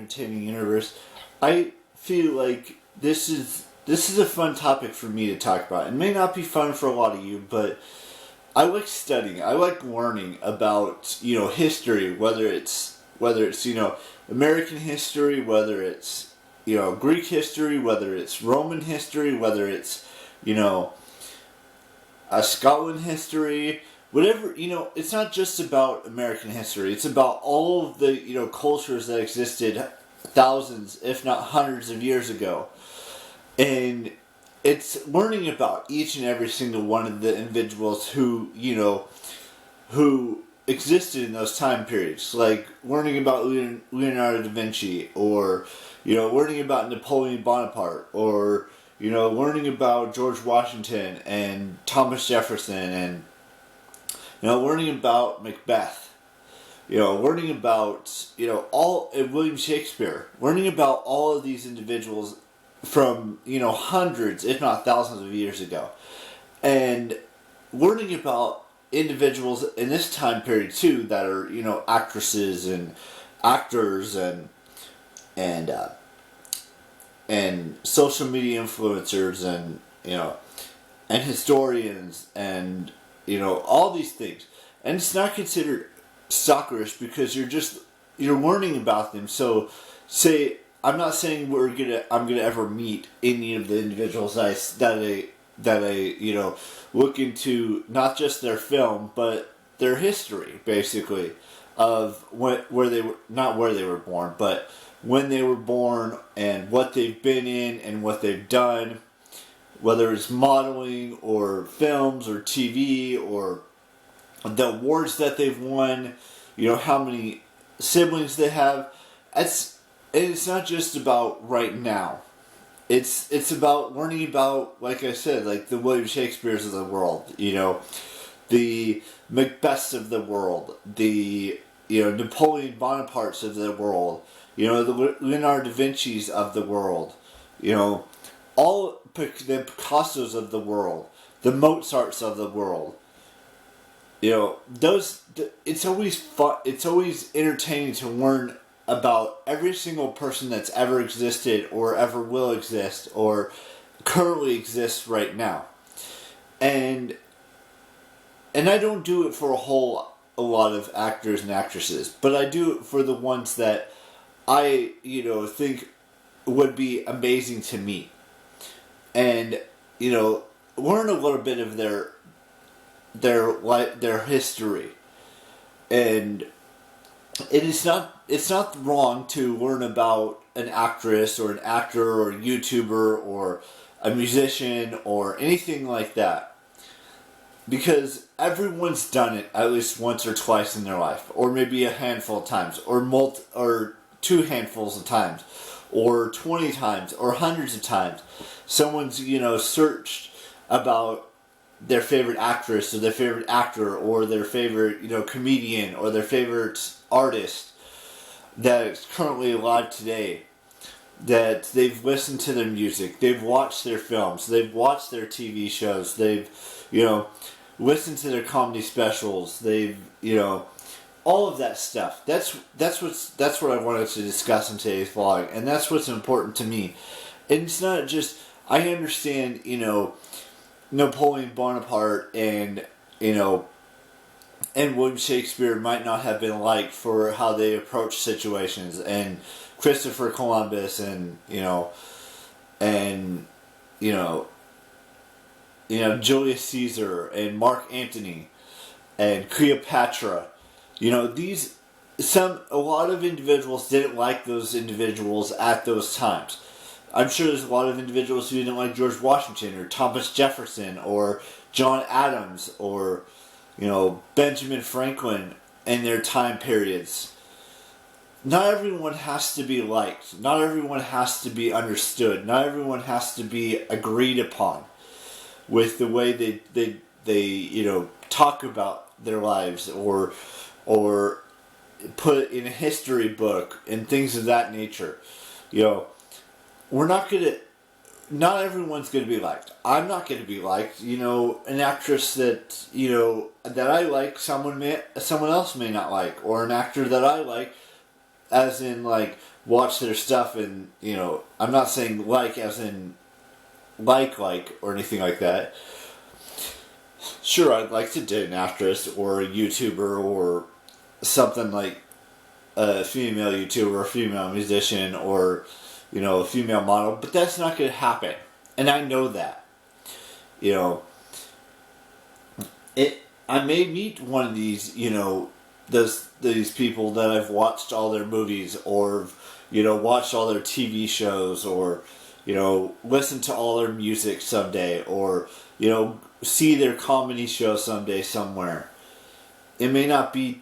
entertaining universe, I feel like this is a fun topic for me to talk about. It may not be fun for a lot of you, but I like studying. I like learning about, history, whether it's American history, whether it's Greek history, whether it's Roman history, whether it's Scotland history, whatever. It's not just about American history. It's about all of the cultures that existed thousands, if not hundreds of years ago. And it's learning about each and every single one of the individuals who existed in those time periods. Like learning about Leonardo da Vinci, or learning about Napoleon Bonaparte, or learning about George Washington and Thomas Jefferson, and learning about Macbeth. Learning about all William Shakespeare. Learning about all of these individuals from hundreds, if not thousands of years ago, and learning about individuals in this time period too that are actresses and actors and social media influencers and historians and all these things. And it's not considered stalkerish because you're learning about them. So I'm not saying I'm gonna ever meet any of the individuals that I look into, not just their film but their history, basically, of where they were, not where they were born, but when they were born and what they've been in and what they've done, whether it's modeling or films or TV or the awards that they've won, how many siblings they have. It's not just about right now. It's about learning about, like I said, like the William Shakespeares of the world, the Macbeths of the world, the Napoleon Bonapartes of the world, the Leonardo da Vinci's of the world, all the Picassos of the world, the Mozarts of the world. It's always fun. It's always entertaining to learn about every single person that's ever existed or ever will exist or currently exists right now. And I don't do it for a lot of actors and actresses, but I do it for the ones that I, think would be amazing to meet. And, learn a little bit of their history. And it's not wrong to learn about an actress or an actor or a YouTuber or a musician or anything like that, because everyone's done it at least once or twice in their life, or maybe a handful of times, or two handfuls of times, or 20 times, or hundreds of times. Someone's searched about their favorite actress or their favorite actor or their favorite comedian or their favorite artist that is currently alive today, that they've listened to their music, they've watched their films, they've watched their TV shows, they've listened to their comedy specials, they've all of that stuff. That's what I wanted to discuss in today's vlog, and that's what's important to me. And it's not just, I understand Napoleon Bonaparte and William Shakespeare might not have been liked for how they approached situations, and Christopher Columbus and Julius Caesar and Mark Antony and Cleopatra. A lot of individuals didn't like those individuals at those times. I'm sure there's a lot of individuals who didn't like George Washington or Thomas Jefferson or John Adams or Benjamin Franklin in their time periods. Not everyone has to be liked. Not everyone has to be understood. Not everyone has to be agreed upon with the way they talk about their lives or put in a history book and things of that nature. Not everyone's gonna be liked. I'm not gonna be liked. An actress that that I like, someone else may not like, or an actor that I like, as in like watch their stuff, and you know, I'm not saying like as in like or anything like that. Sure, I'd like to date an actress or a YouTuber or something like a female YouTuber or a female musician or, you know, a female model, but that's not going to happen. And I know that. You know, I may meet one of these, you know, these people that I've watched all their movies or, you know, watched all their TV shows or, you know, listen to all their music someday or, you know, see their comedy show someday somewhere. It may not be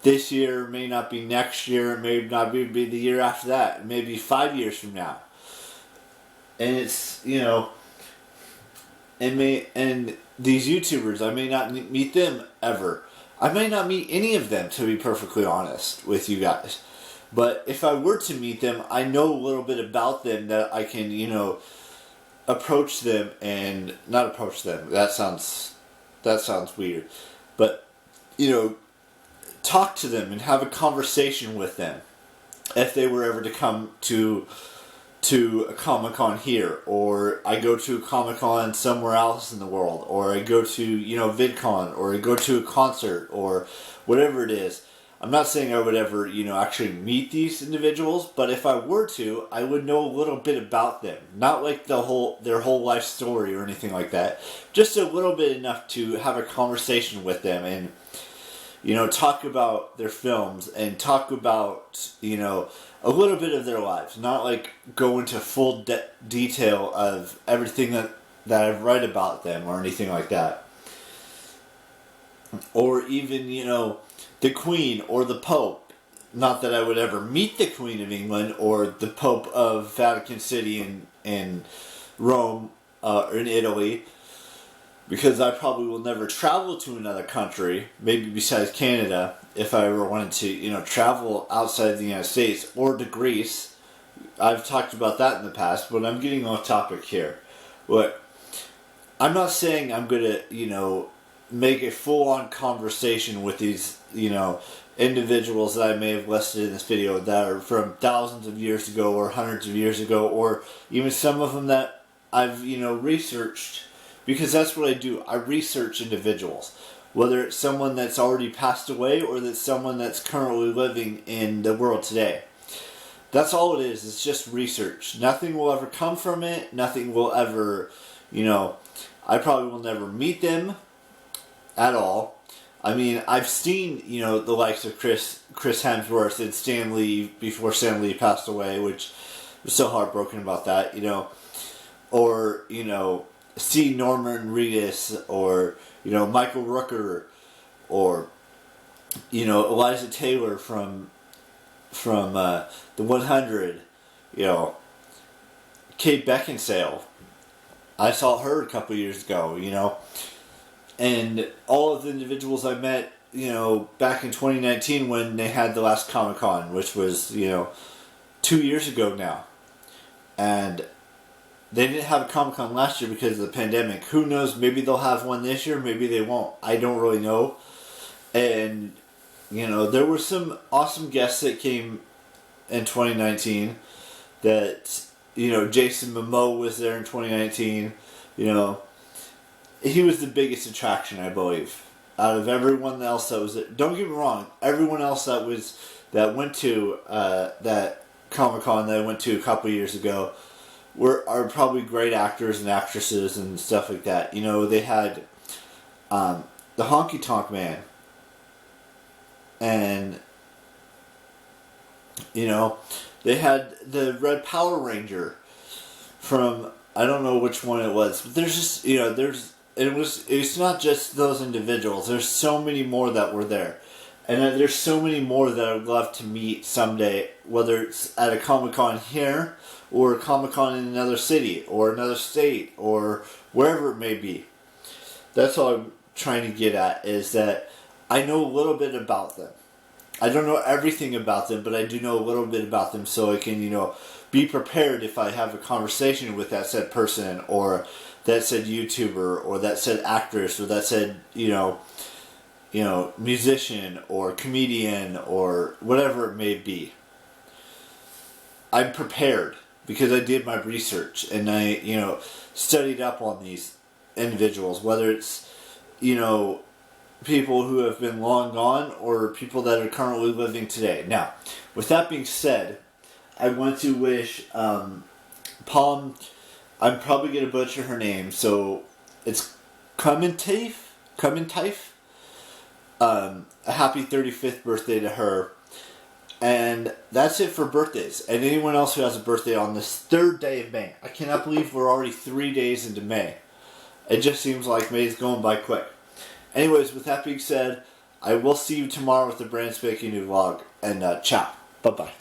this year, it may not be next year, it may not be the year after that, it may be 5 years from now. And it's, you know, and these YouTubers, I may not meet them ever. I may not meet any of them, to be perfectly honest with you guys. But if I were to meet them, I know a little bit about them that I can, you know, approach them and not approach them. That sounds weird. But, you know, talk to them and have a conversation with them if they were ever to come to a Comic-Con here, or I go to a Comic-Con somewhere else in the world, or I go to, you know, VidCon, or I go to a concert, or whatever it is. I'm not saying I would ever, you know, actually meet these individuals, but if I were to, I would know a little bit about them. Not like their whole life story or anything like that. Just a little bit enough to have a conversation with them and, you know, talk about their films and talk about, you know, a little bit of their lives. Not like go into full detail of everything that I've read about them or anything like that. Or even, you know, the Queen or the Pope. Not that I would ever meet the Queen of England or the Pope of Vatican City in Rome or in Italy, because I probably will never travel to another country, maybe besides Canada, if I ever wanted to, you know, travel outside the United States or to Greece. I've talked about that in the past, but I'm getting off topic here. Look, I'm not saying I'm going to, you know, make a full-on conversation with these, you know, individuals that I may have listed in this video that are from thousands of years ago or hundreds of years ago, or even some of them that I've, you know, researched, because that's what I do. I research individuals, whether it's someone that's already passed away or that's someone that's currently living in the world today. That's all it is. It's just research. Nothing will ever come from it. Nothing will ever, you know, I probably will never meet them at all. I mean, I've seen, you know, the likes of Chris Hemsworth and Stan Lee before Stan Lee passed away, which was so heartbroken about that, you know. Or, you know, see Norman Reedus or, you know, Michael Rooker or, you know, Eliza Taylor from the 100, you know, Kate Beckinsale. I saw her a couple years ago, you know. And all of the individuals I met, you know, back in 2019 when they had the last Comic-Con, which was, you know, 2 years ago now. And they didn't have a Comic-Con last year because of the pandemic. Who knows, maybe they'll have one this year, maybe they won't. I don't really know. And, you know, there were some awesome guests that came in 2019 that, you know, Jason Momoa was there in 2019, you know. He was the biggest attraction, I believe, out of everyone else that was there. Don't get me wrong, everyone else that went to that Comic-Con that I went to a couple years ago are probably great actors and actresses and stuff like that. You know, they had the Honky Tonk Man, and you know, they had the Red Power Ranger from, I don't know which one it was, but there's just, you know, it's not just those individuals. There's so many more that were there. And there's so many more that I would love to meet someday, whether it's at a Comic-Con here, or a Comic-Con in another city, or another state, or wherever it may be. That's all I'm trying to get at, is that I know a little bit about them. I don't know everything about them, but I do know a little bit about them, so I can, you know, be prepared if I have a conversation with that said person, or that said YouTuber, or that said actress, or that said, you know, musician, or comedian, or whatever it may be. I'm prepared because I did my research and I, studied up on these individuals, whether it's, people who have been long gone or people that are currently living today. Now, with that being said, I want to wish Palm, I'm probably going to butcher her name, so it's Clementif, a happy 35th birthday to her. And that's it for birthdays. And anyone else who has a birthday on this 3rd day of May. I cannot believe we're already 3 days into May. It just seems like May's going by quick. Anyways, with that being said, I will see you tomorrow with a brand spanking new vlog. And ciao. Bye-bye.